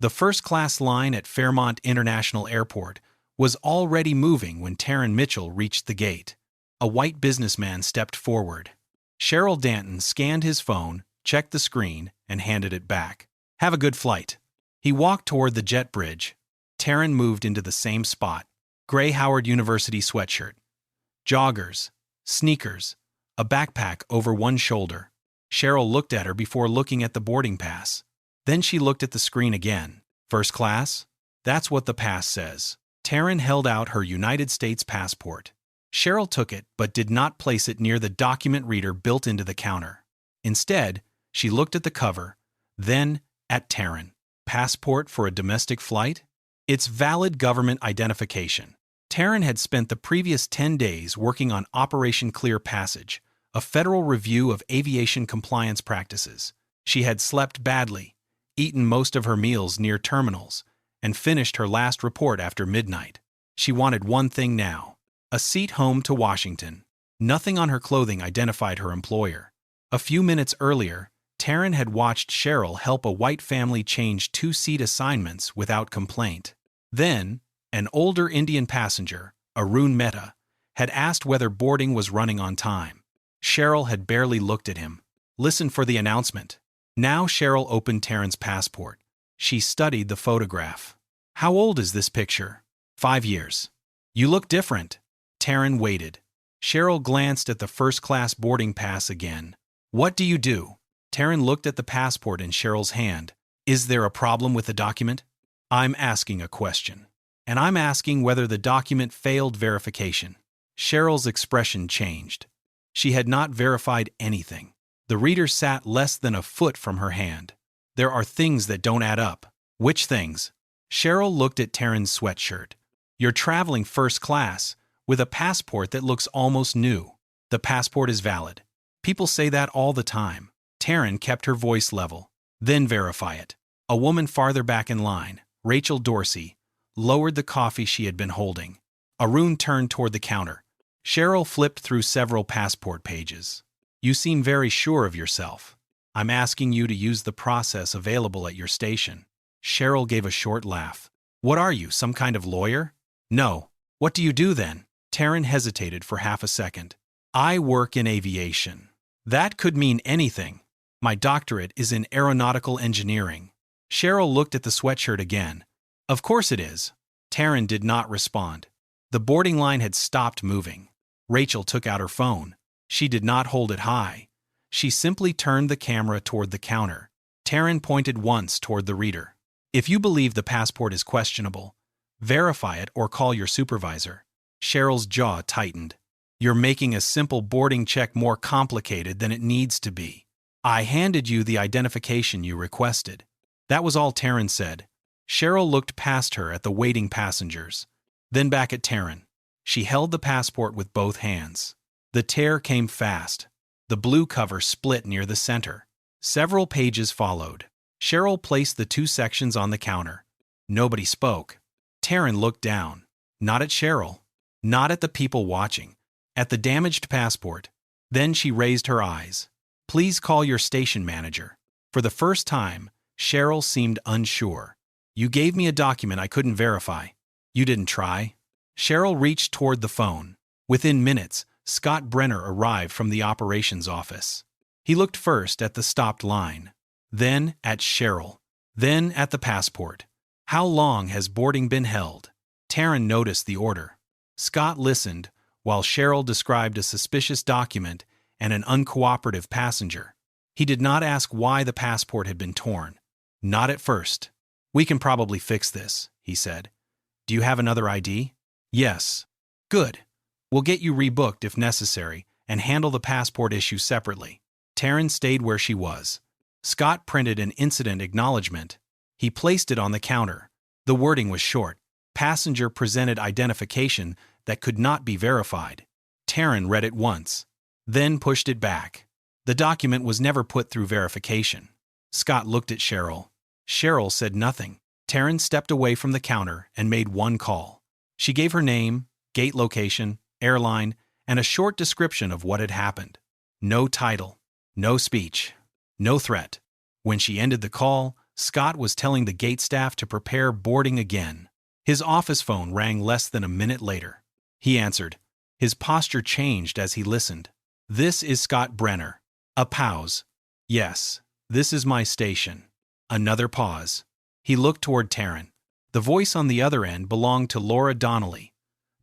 The first-class line at Fairmont International Airport was already moving when Taryn Mitchell reached the gate. A white businessman stepped forward. Cheryl Danton scanned his phone, checked the screen, and handed it back. "Have a good flight." He walked toward the jet bridge. Taryn moved into the same spot. Gray Howard University sweatshirt. Joggers, sneakers, a backpack over one shoulder. Cheryl looked at her before looking at the boarding pass. Then she looked at the screen again. First class? That's what the pass says. Taryn held out her United States passport. Cheryl took it but did not place it near the document reader built into the counter. Instead, she looked at the cover, then at Taryn. Passport for a domestic flight? It's valid government identification. Taryn had spent the previous 10 days working on Operation Clear Passage, a federal review of aviation compliance practices. She had slept badly, eaten most of her meals near terminals, and finished her last report after midnight. She wanted one thing now: a seat home to Washington. Nothing on her clothing identified her employer. A few minutes earlier, Taryn had watched Cheryl help a white family change 2-seat assignments without complaint. Then, an older Indian passenger, Arun Mehta, had asked whether boarding was running on time. Cheryl had barely looked at him. Listen for the announcement. Now Cheryl opened Taryn's passport. She studied the photograph. "How old is this picture?" 5 years. "You look different." Taryn waited. Cheryl glanced at the first-class boarding pass again. "What do you do?" Taryn looked at the passport in Cheryl's hand. "Is there a problem with the document?" "I'm asking a question. And I'm asking whether the document failed verification." Cheryl's expression changed. She had not verified anything. The reader sat less than a foot from her hand. "There are things that don't add up." "Which things?" Cheryl looked at Taryn's sweatshirt. "You're traveling first class, with a passport that looks almost new. The passport is valid. People say that all the time." Taryn kept her voice level. "Then verify it." A woman farther back in line, Rachel Dorsey, lowered the coffee she had been holding. Arun turned toward the counter. Cheryl flipped through several passport pages. "You seem very sure of yourself. I'm asking you to use the process available at your station." Cheryl gave a short laugh. "What are you, some kind of lawyer?" "No. What do you do then?" Taryn hesitated for half a second. "I work in aviation." "That could mean anything. My doctorate is in aeronautical engineering." Cheryl looked at the sweatshirt again. "Of course it is." Taryn did not respond. The boarding line had stopped moving. Rachel took out her phone. She did not hold it high. She simply turned the camera toward the counter. Taryn pointed once toward the reader. "If you believe the passport is questionable, verify it or call your supervisor." Cheryl's jaw tightened. "You're making a simple boarding check more complicated than it needs to be. I handed you the identification you requested." That was all Taryn said. Cheryl looked past her at the waiting passengers, then back at Taryn. She held the passport with both hands. The tear came fast. The blue cover split near the center. Several pages followed. Cheryl placed the 2 sections on the counter. Nobody spoke. Taryn looked down. Not at Cheryl. Not at the people watching. At the damaged passport. Then she raised her eyes. "Please call your station manager." For the first time, Cheryl seemed unsure. "You gave me a document I couldn't verify." "You didn't try." Cheryl reached toward the phone. Within minutes, Scott Brenner arrived from the operations office. He looked first at the stopped line, then at Cheryl, then at the passport. "How long has boarding been held?" Taryn noticed the order. Scott listened while Cheryl described a suspicious document and an uncooperative passenger. He did not ask why the passport had been torn. Not at first. "We can probably fix this," he said. "Do you have another ID?" "Yes." "Good. We'll get you rebooked if necessary and handle the passport issue separately." Taryn stayed where she was. Scott printed an incident acknowledgement. He placed it on the counter. The wording was short. Passenger presented identification that could not be verified. Taryn read it once, then pushed it back. The document was never put through verification. Scott looked at Cheryl. Cheryl said nothing. Taryn stepped away from the counter and made one call. She gave her name, gate location, airline, and a short description of what had happened. No title, no speech, no threat. When she ended the call, Scott was telling the gate staff to prepare boarding again. His office phone rang less than a minute later. He answered. His posture changed as he listened. This is Scott Brenner. A pause. Yes, this is my station. Another pause. He looked toward Taryn. The voice on the other end belonged to Laura Donnelly,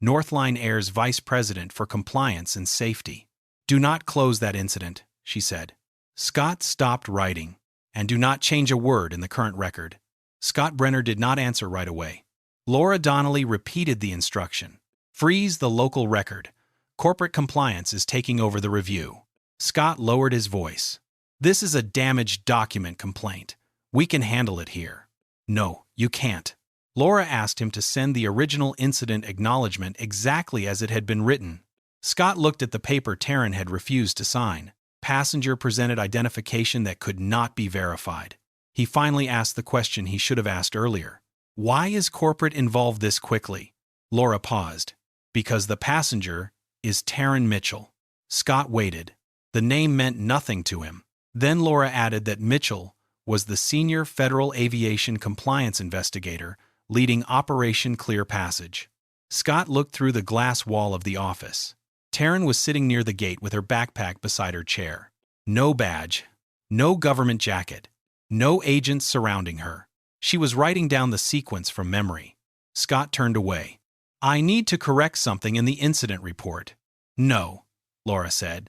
Northline Air's Vice President for Compliance and Safety. Do not close that incident, she said. Scott stopped writing. And do not change a word in the current record. Scott Brenner did not answer right away. Laura Donnelly repeated the instruction. Freeze the local record. Corporate compliance is taking over the review. Scott lowered his voice. This is a damaged document complaint. We can handle it here. No, you can't. Laura asked him to send the original incident acknowledgement exactly as it had been written. Scott looked at the paper Taryn had refused to sign. Passenger presented identification that could not be verified. He finally asked the question he should have asked earlier. Why is corporate involved this quickly? Laura paused. Because the passenger is Taryn Mitchell. Scott waited. The name meant nothing to him. Then Laura added that Mitchell was the senior federal aviation compliance investigator leading Operation Clear Passage. Scott looked through the glass wall of the office. Taryn was sitting near the gate with her backpack beside her chair. No badge, no government jacket, no agents surrounding her. She was writing down the sequence from memory. Scott turned away. I need to correct something in the incident report. No, Laura said.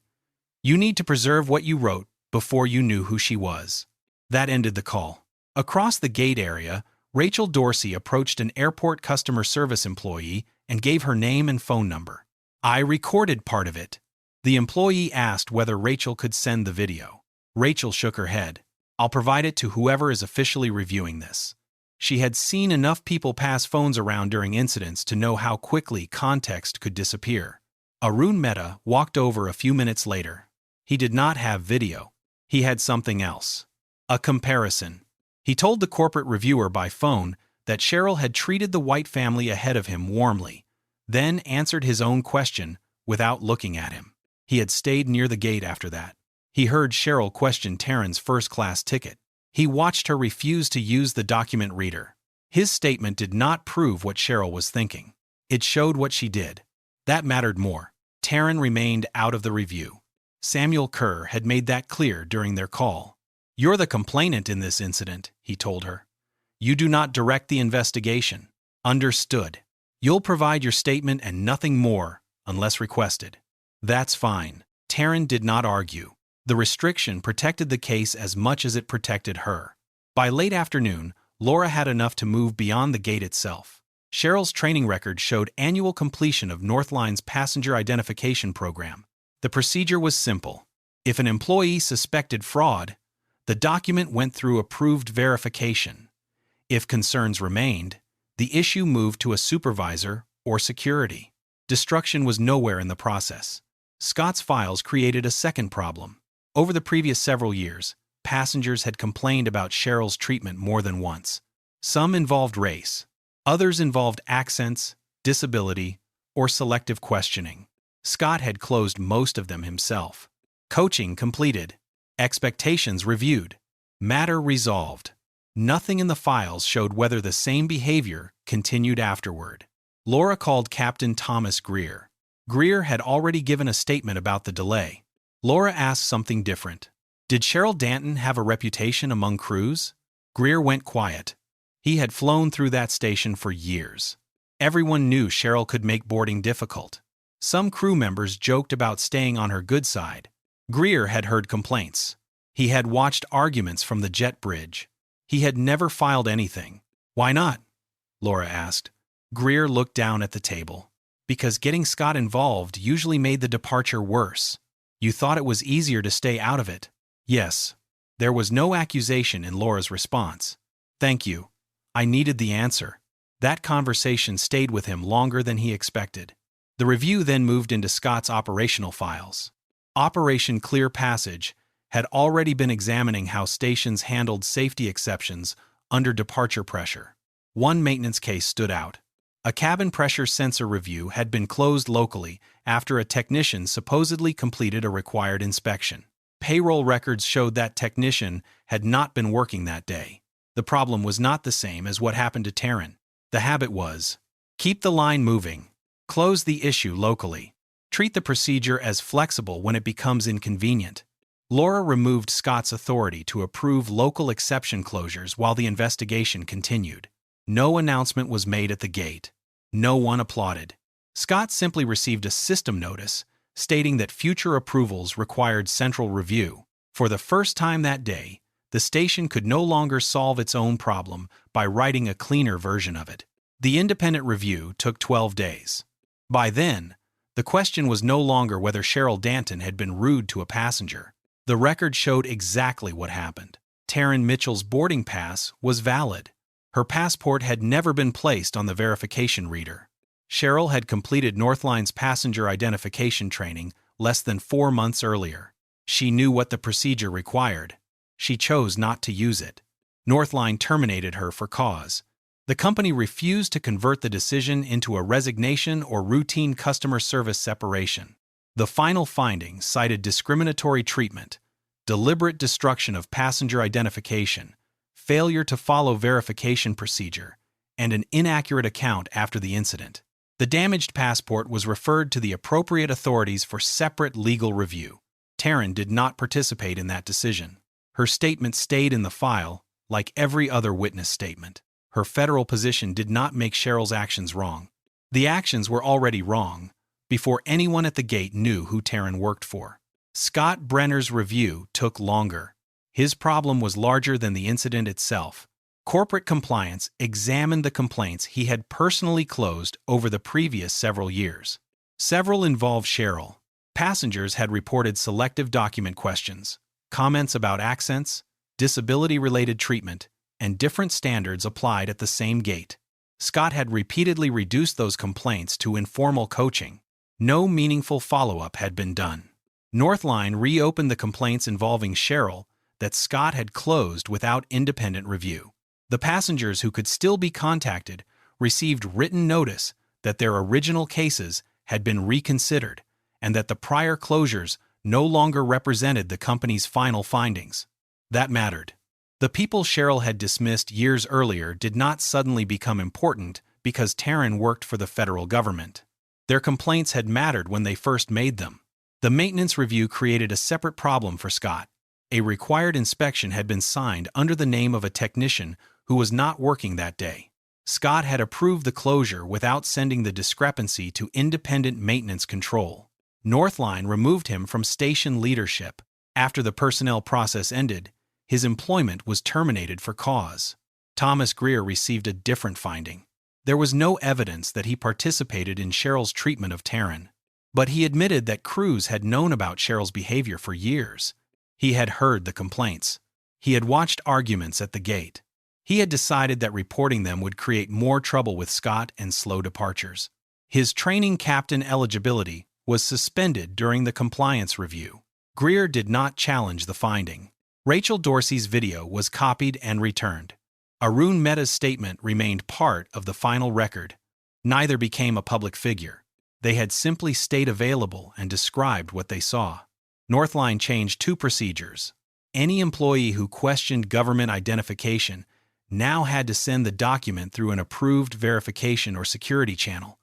You need to preserve what you wrote before you knew who she was. That ended the call. Across the gate area, Rachel Dorsey approached an airport customer service employee and gave her name and phone number. I recorded part of it. The employee asked whether Rachel could send the video. Rachel shook her head. I'll provide it to whoever is officially reviewing this. She had seen enough people pass phones around during incidents to know how quickly context could disappear. Arun Mehta walked over a few minutes later. He did not have video. He had something else. A comparison. He told the corporate reviewer by phone that Cheryl had treated the White family ahead of him warmly, then answered his own question without looking at him. He had stayed near the gate after that. He heard Cheryl question Taryn's first-class ticket. He watched her refuse to use the document reader. His statement did not prove what Cheryl was thinking. It showed what she did. That mattered more. Taryn remained out of the review. Samuel Kerr had made that clear during their call. You're the complainant in this incident, he told her. You do not direct the investigation. Understood. You'll provide your statement and nothing more, unless requested. That's fine. Taryn did not argue. The restriction protected the case as much as it protected her. By late afternoon, Laura had enough to move beyond the gate itself. Cheryl's training record showed annual completion of Northline's passenger identification program. The procedure was simple. If an employee suspected fraud, the document went through approved verification. If concerns remained, the issue moved to a supervisor or security. Destruction was nowhere in the process. Scott's files created a second problem. Over the previous several years, passengers had complained about Cheryl's treatment more than once. Some involved race. Others involved accents, disability, or selective questioning. Scott had closed most of them himself. Coaching completed. Expectations reviewed. Matter resolved. Nothing in the files showed whether the same behavior continued afterward. Laura called Captain Thomas Greer. Greer had already given a statement about the delay. Laura asked something different. Did Cheryl Danton have a reputation among crews? Greer went quiet. He had flown through that station for years. Everyone knew Cheryl could make boarding difficult. Some crew members joked about staying on her good side. Greer had heard complaints. He had watched arguments from the jet bridge. He had never filed anything. Why not? Laura asked. Greer looked down at the table. Because getting Scott involved usually made the departure worse. You thought it was easier to stay out of it. Yes. There was no accusation in Laura's response. Thank you. I needed the answer. That conversation stayed with him longer than he expected. The review then moved into Scott's operational files. Operation Clear Passage had already been examining how stations handled safety exceptions under departure pressure. One maintenance case stood out. A cabin pressure sensor review had been closed locally after a technician supposedly completed a required inspection. Payroll records showed that technician had not been working that day. The problem was not the same as what happened to Taryn. The habit was, keep the line moving. Close the issue locally. Treat the procedure as flexible when it becomes inconvenient. Laura removed Scott's authority to approve local exception closures while the investigation continued. No announcement was made at the gate. No one applauded. Scott simply received a system notice stating that future approvals required central review. For the first time that day, the station could no longer solve its own problem by writing a cleaner version of it. The independent review took 12 days. By then, the question was no longer whether Cheryl Danton had been rude to a passenger. The record showed exactly what happened. Taryn Mitchell's boarding pass was valid. Her passport had never been placed on the verification reader. Cheryl had completed Northline's passenger identification training less than 4 months earlier. She knew what the procedure required. She chose not to use it. Northline terminated her for cause. The company refused to convert the decision into a resignation or routine customer service separation. The final findings cited discriminatory treatment, deliberate destruction of passenger identification, failure to follow verification procedure, and an inaccurate account after the incident. The damaged passport was referred to the appropriate authorities for separate legal review. Taryn did not participate in that decision. Her statement stayed in the file, like every other witness statement. Her federal position did not make Cheryl's actions wrong. The actions were already wrong before anyone at the gate knew who Taryn worked for. Scott Brenner's review took longer. His problem was larger than the incident itself. Corporate compliance examined the complaints he had personally closed over the previous several years. Several involved Cheryl. Passengers had reported selective document questions, comments about accents, disability-related treatment, and different standards applied at the same gate. Scott had repeatedly reduced those complaints to informal coaching. No meaningful follow-up had been done. Northline reopened the complaints involving Cheryl that Scott had closed without independent review. The passengers who could still be contacted received written notice that their original cases had been reconsidered and that the prior closures no longer represented the company's final findings. That mattered. The people Cheryl had dismissed years earlier did not suddenly become important because Taryn worked for the federal government. Their complaints had mattered when they first made them. The maintenance review created a separate problem for Scott. A required inspection had been signed under the name of a technician who was not working that day. Scott had approved the closure without sending the discrepancy to independent maintenance control. Northline removed him from station leadership. After the personnel process ended, his employment was terminated for cause. Thomas Greer received a different finding. There was no evidence that he participated in Cheryl's treatment of Taryn, but he admitted that crews had known about Cheryl's behavior for years. He had heard the complaints. He had watched arguments at the gate. He had decided that reporting them would create more trouble with Scott and slow departures. His training captain eligibility was suspended during the compliance review. Greer did not challenge the finding. Rachel Dorsey's video was copied and returned. Arun Mehta's statement remained part of the final record. Neither became a public figure. They had simply stayed available and described what they saw. Northline changed 2 procedures. Any employee who questioned government identification now had to send the document through an approved verification or security channel.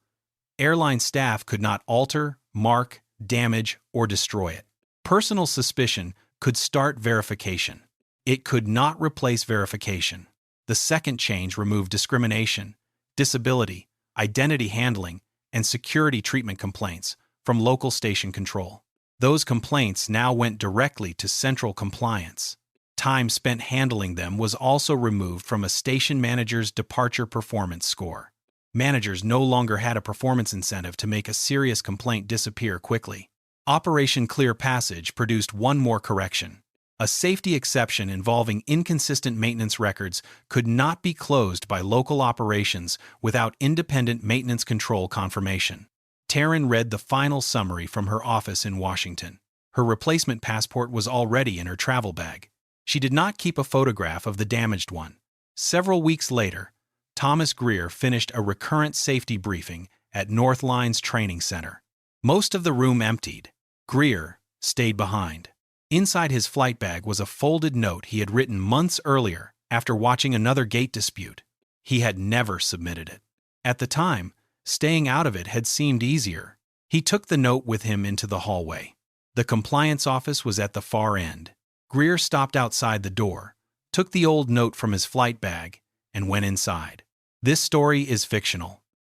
Airline staff could not alter, mark, damage, or destroy it. Personal suspicion could start verification. It could not replace verification. The second change removed discrimination, disability, identity handling, and security treatment complaints from local station control. Those complaints now went directly to central compliance. Time spent handling them was also removed from a station manager's departure performance score. Managers no longer had a performance incentive to make a serious complaint disappear quickly. Operation Clear Passage produced one more correction. A safety exception involving inconsistent maintenance records could not be closed by local operations without independent maintenance control confirmation. Taryn read the final summary from her office in Washington. Her replacement passport was already in her travel bag. She did not keep a photograph of the damaged one. Several weeks later, Thomas Greer finished a recurrent safety briefing at Northline's training center. Most of the room emptied. Greer stayed behind. Inside his flight bag was a folded note he had written months earlier after watching another gate dispute. He had never submitted it. At the time, staying out of it had seemed easier. He took the note with him into the hallway. The compliance office was at the far end. Greer stopped outside the door, took the old note from his flight bag, and went inside. This story is fictional.